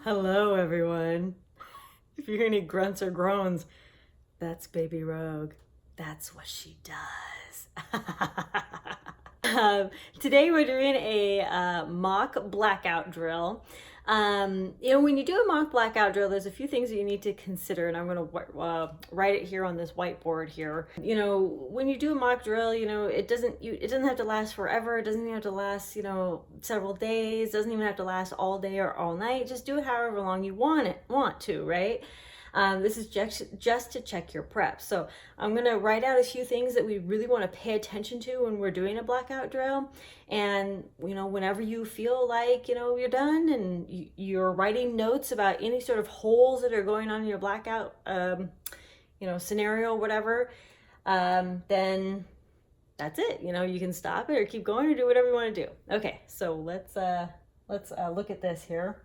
Hello, everyone. If you hear any grunts or groans, that's Baby Rogue. That's what she does. Today we're doing a mock blackout drill. When you do a mock blackout drill, there's a few things that you need to consider, and I'm going to write it here on this whiteboard here. When you do a mock drill, it doesn't have to last forever. It doesn't even have to last, several days. It doesn't even have to last all day or all night. Just do it however long you want to, right? This is just to check your prep. So I'm going to write out a few things that we really want to pay attention to when we're doing a blackout drill. And, whenever you feel like, you're done and you're writing notes about any sort of holes that are going on in your blackout, scenario, whatever, then that's it. You can stop it or keep going or do whatever you want to do. Okay, so let's look at this here.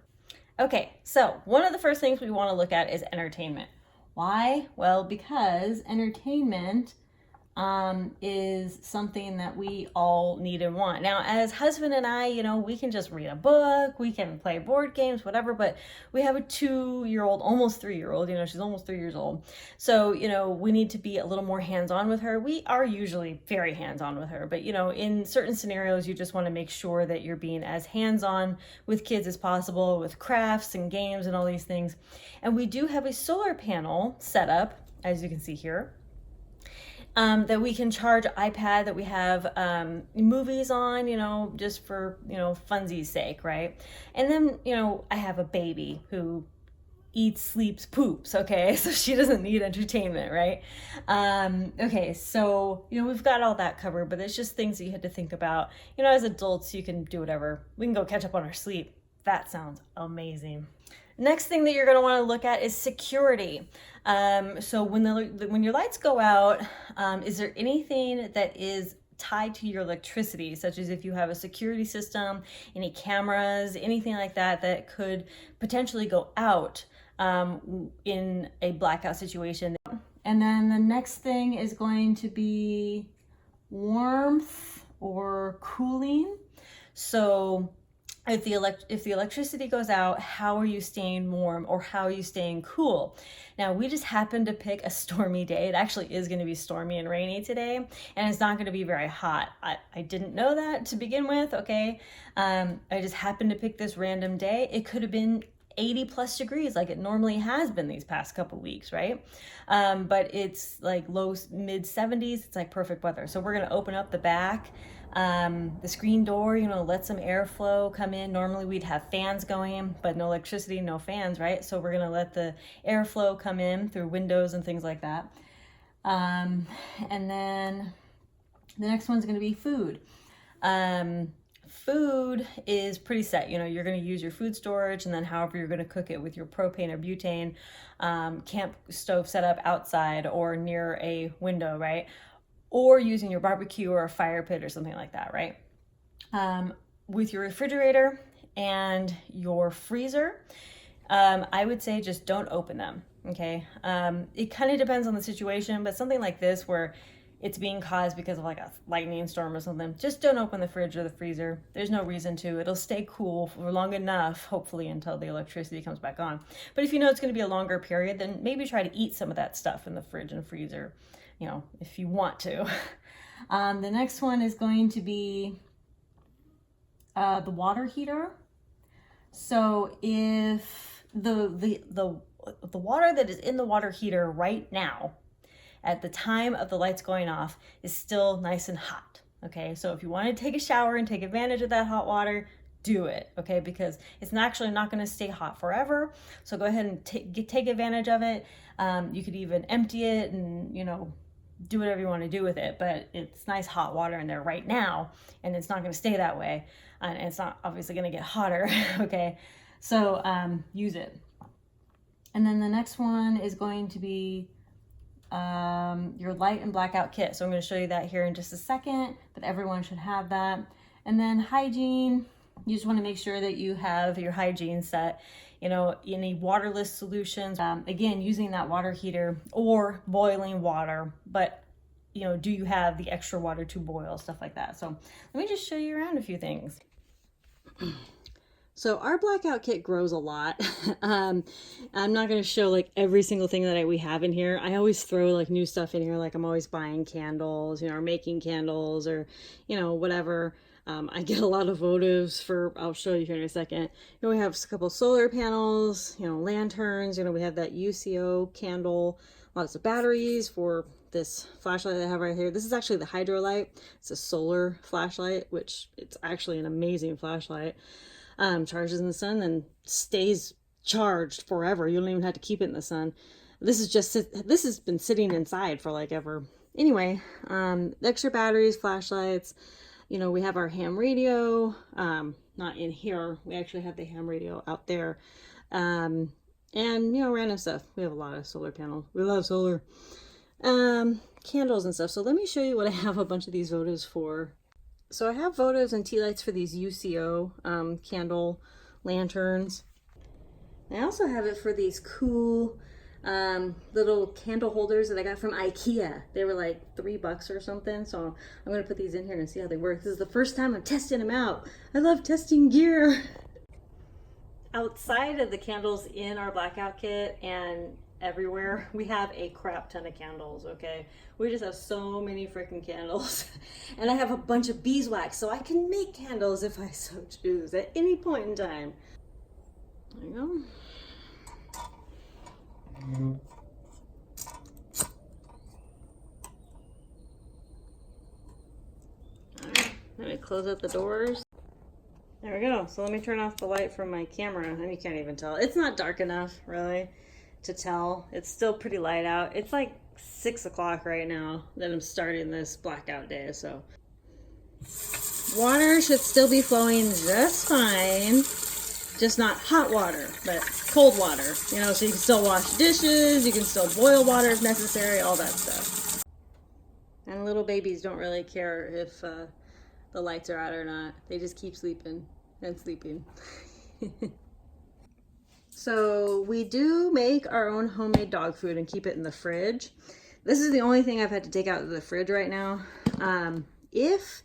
Okay, so one of the first things we want to look at is entertainment. Why? Well, because entertainment is something that we all need and want. Now, as husband and I, we can just read a book, we can play board games, whatever, but we have a 2-year-old, almost 3-year-old, she's almost 3 years old. So, we need to be a little more hands-on with her. We are usually very hands-on with her, but, in certain scenarios, you just want to make sure that you're being as hands-on with kids as possible, with crafts and games and all these things. And we do have a solar panel set up, as you can see here. That we can charge iPad, that we have movies on, just for, funsies' sake, right? And then, I have a baby who eats, sleeps, poops, okay? So she doesn't need entertainment, right? Okay, so, we've got all that covered, but it's just things that you had to think about. As adults, you can do whatever. We can go catch up on our sleep. That sounds amazing. Next thing that you're going to want to look at is security. So when your lights go out, is there anything that is tied to your electricity, such as if you have a security system, any cameras, anything like that could potentially go out in a blackout situation? And then the next thing is going to be warmth or cooling. So if the electricity goes out, how are you staying warm or how are you staying cool? Now, we just happened to pick a stormy day. It actually is going to be stormy and rainy today, and it's not going to be very hot. I didn't know that to begin with, okay? I just happened to pick this random day. It could have been 80 plus degrees like it normally has been these past couple weeks, right? But it's like low, mid 70s. It's like perfect weather. So we're going to open up the back. The screen door, let some airflow come in. Normally we'd have fans going, but no electricity, no fans, right? So we're going to let the airflow come in through windows and things like that. And then the next one's going to be food. Food is pretty set. You're going to use your food storage, and then however you're going to cook it with your propane or butane, camp stove set up outside or near a window, right? Or using your barbecue or a fire pit or something like that, right? With your refrigerator and your freezer, I would say just don't open them, okay? It kind of depends on the situation, but something like this where it's being caused because of like a lightning storm or something, just don't open the fridge or the freezer. There's no reason to. It'll stay cool for long enough, hopefully, until the electricity comes back on. But if it's going to be a longer period, then maybe try to eat some of that stuff in the fridge and freezer, if you want to. The next one is going to be the water heater. So if the water that is in the water heater right now, at the time of the lights going off, is still nice and hot, okay? So if you want to take a shower and take advantage of that hot water, do it, okay? Because it's actually not going to stay hot forever. So go ahead and take advantage of it. You could even empty it and, do whatever you want to do with it, but it's nice hot water in there right now, and it's not going to stay that way, and it's not obviously going to get hotter, okay? So use it. And then the next one is going to be your light and blackout kit. So I'm going to show you that here in just a second, but everyone should have that. And then hygiene, you just want to make sure that you have your hygiene set. Any waterless solutions, again, using that water heater or boiling water, but do you have the extra water to boil, stuff like that. So let me just show you around a few things. So our blackout kit grows a lot. I'm not going to show like every single thing that we have in here. I always throw like new stuff in here. Like I'm always buying candles, or making candles, or, whatever. I get a lot of votives for, I'll show you here in a second. We have a couple solar panels, lanterns, we have that UCO candle, lots of batteries for this flashlight that I have right here. This is actually the Hydro light. It's a solar flashlight, which it's actually an amazing flashlight. Charges in the sun and stays charged forever. You don't even have to keep it in the sun. This has been sitting inside for like ever. Anyway, extra batteries, flashlights. We have our ham radio. Not in here. We actually have the ham radio out there. And random stuff. We have a lot of solar panels. We love solar. Candles and stuff. So let me show you what I have a bunch of these votives for. So I have votives and tea lights for these UCO candle lanterns. I also have it for these cool little candle holders that I got from IKEA. They were like $3 or something. So I'm going to put these in here and see how they work. This is the first time I'm testing them out. I love testing gear. Outside of the candles in our blackout kit and everywhere, we have a crap ton of candles. Okay, we just have so many freaking candles. And I have a bunch of beeswax, so I can make candles if I so choose at any point in time. There you go. Alright, let me close up the doors. There we go. So let me turn off the light from my camera, and you can't even tell. It's not dark enough, really, to tell. It's still pretty light out. It's like 6 o'clock right now that I'm starting this blackout day, so. Water should still be flowing just fine. Just not hot water, but cold water. So you can still wash dishes, you can still boil water if necessary, all that stuff. And little babies don't really care if the lights are out or not. They just keep sleeping and sleeping. So we do make our own homemade dog food and keep it in the fridge. This is the only thing I've had to take out of the fridge right now. If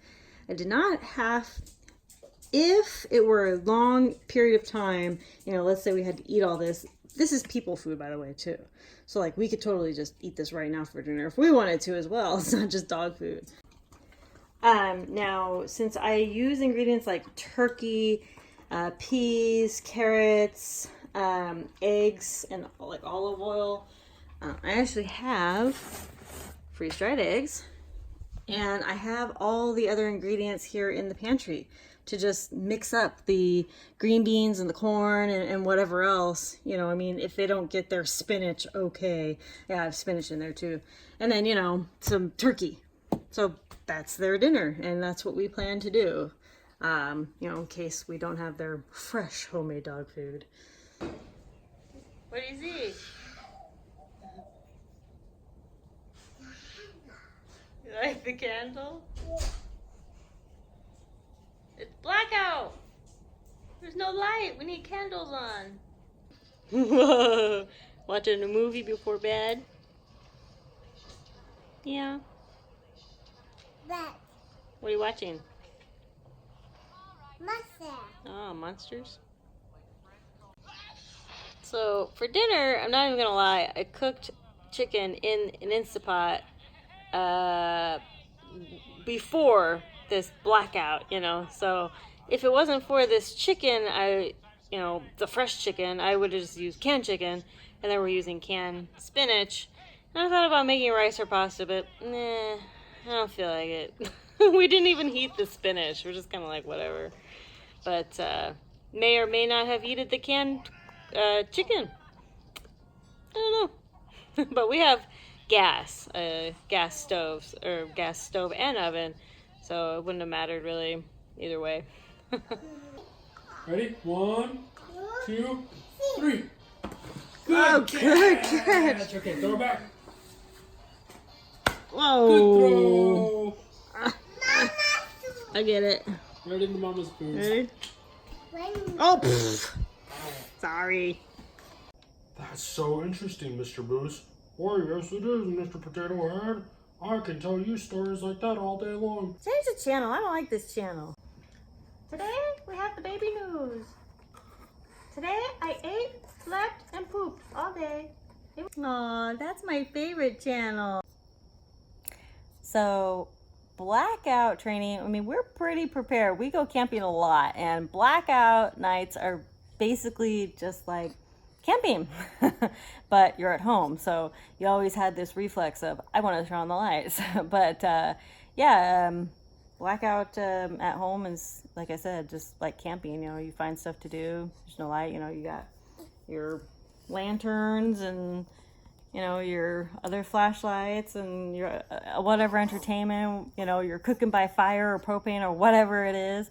it were a long period of time, let's say we had to eat all this. This is people food, by the way, too. So like we could totally just eat this right now for dinner if we wanted to as well. It's not just dog food. Now, since I use ingredients like turkey, peas, carrots, eggs, and like olive oil, I actually have freeze-dried eggs, and I have all the other ingredients here in the pantry to just mix up the green beans and the corn and whatever else. If they don't get their spinach, okay. Yeah, I have spinach in there too. And then, some turkey. So that's their dinner, and that's what we plan to do, in case we don't have their fresh homemade dog food. What do you see? You like the candle? It's blackout! There's no light. We need candles on. Whoa! Watching a movie before bed? Yeah. What are you watching? Monster. Oh, monsters. So for dinner, I'm not even gonna lie, I cooked chicken in an Instapot before this blackout, So if it wasn't for this chicken, the fresh chicken, I would have just used canned chicken, and then we're using canned spinach. And I thought about making rice or pasta, but nah, I don't feel like it. We didn't even heat the spinach. We're just kind of like, whatever. But may or may not have heated the canned chicken. I don't know. But we have gas stoves, or gas stove and oven, so it wouldn't have mattered really either way. Ready? 1, 2, 3. Good catch. Okay, throw it back. Whoa. Good throw. I get it. Right into Mama's food. Ready? Oh, pfft. Sorry. That's so interesting, Mr. Moose. Oh, yes it is, Mr. Potato Head. I can tell you stories like that all day long. Change the channel. I don't like this channel. Today, we have the baby news. Today I ate, slept, and pooped all day. Aw, that's my favorite channel. So, blackout training, I mean, we're pretty prepared. We go camping a lot, and blackout nights are basically just like camping, but you're at home. So you always had this reflex of, I want to turn on the lights. But blackout at home is, like I said, just like camping. You know, you find stuff to do. There's no light. You know, you got your lanterns and, you know, your other flashlights and your whatever entertainment. You know, you're cooking by fire or propane or whatever it is.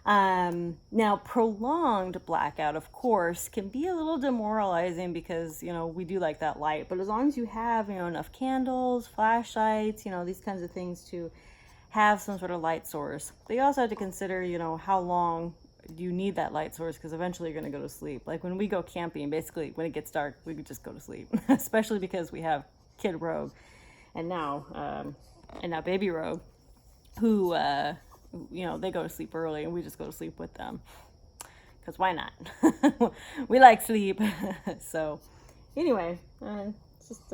Now, prolonged blackout, of course, can be a little demoralizing because, you know, we do like that light. But as long as you have, you know, enough candles, flashlights, you know, these kinds of things to have some sort of light source. But you also have to consider, you know, how long you need that light source, because eventually you're going to go to sleep. Like when we go camping, basically when it gets dark, we could just go to sleep, especially because we have Kid Rogue and now Baby Rogue, who, you know, they go to sleep early and we just go to sleep with them, because why not? We like sleep. So anyway, it's just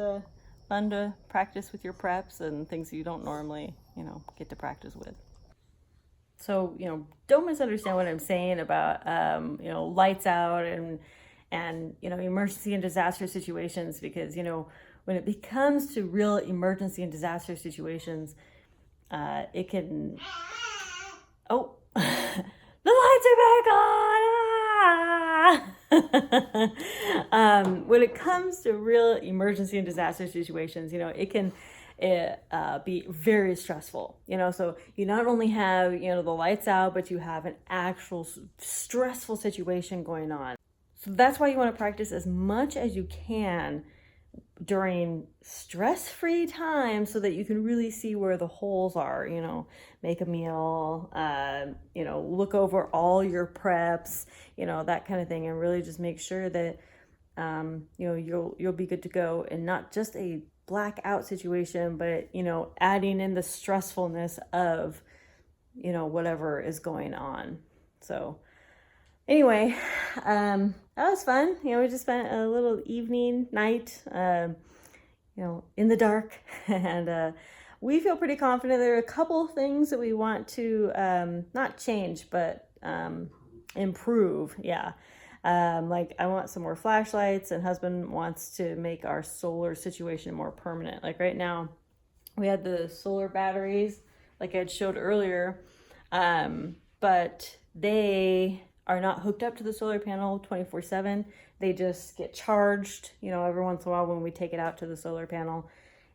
fun to practice with your preps and things you don't normally, you know, get to practice with. So, you know, don't misunderstand what I'm saying about, you know, lights out and, you know, emergency and disaster situations, because, you know, when it becomes to real emergency and disaster situations, it can, oh, the lights are back on. When it comes to real emergency and disaster situations, you know, it can be very stressful, you know. So you not only have, you know, the lights out, but you have an actual stressful situation going on. So that's why you want to practice as much as you can during stress-free time, so that you can really see where the holes are. You know, make a meal, you know, look over all your preps, you know, that kind of thing, and really just make sure that you know, you'll be good to go, and not just a blackout situation, but, you know, adding in the stressfulness of, you know, whatever is going on. So anyway, that was fun. You know, we just spent a little night, you know, in the dark, and we feel pretty confident. There are a couple things that we want to not change, but improve. Yeah. Like I want some more flashlights, and husband wants to make our solar situation more permanent. Like right now we had the solar batteries, like I had showed earlier, but they are not hooked up to the solar panel 24/7. They just get charged, you know, every once in a while when we take it out to the solar panel.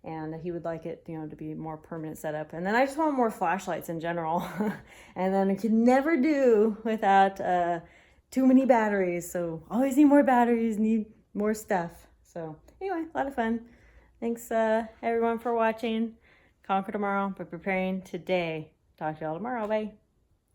And he would like it, you know, to be more permanent setup. And then I just want more flashlights in general. And then I can never do without too many batteries. So always need more batteries, need more stuff. So anyway, a lot of fun. Thanks everyone for watching. Conquer tomorrow by preparing today. Talk to y'all tomorrow. Bye.